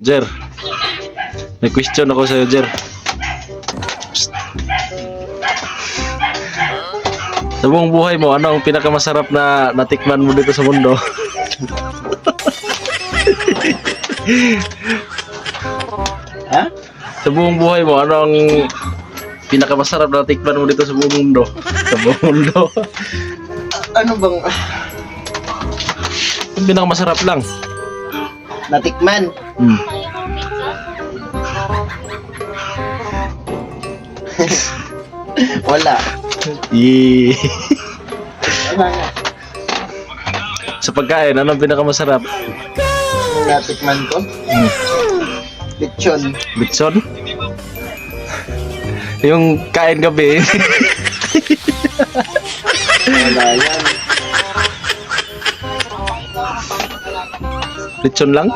Jer, may question ako sa'yo, Jer. Sa buong buhay mo, ano ang pinakamasarap na natikman mo dito sa mundo? Ha? Sa buong buhay mo, ano ang pinakamasarap na natikman mo dito sa buong mundo? Sa buong mundo. Ano bang Ang pinakamasarap lang. natikman? Hmm. Wala. Yee. Wala nga. Sa pagkain, ano ang pinakamasarap? Yung natikman ko? Hmm. Lechon. Bitson? Yung kain gabi. Wala yan. Lechon lang?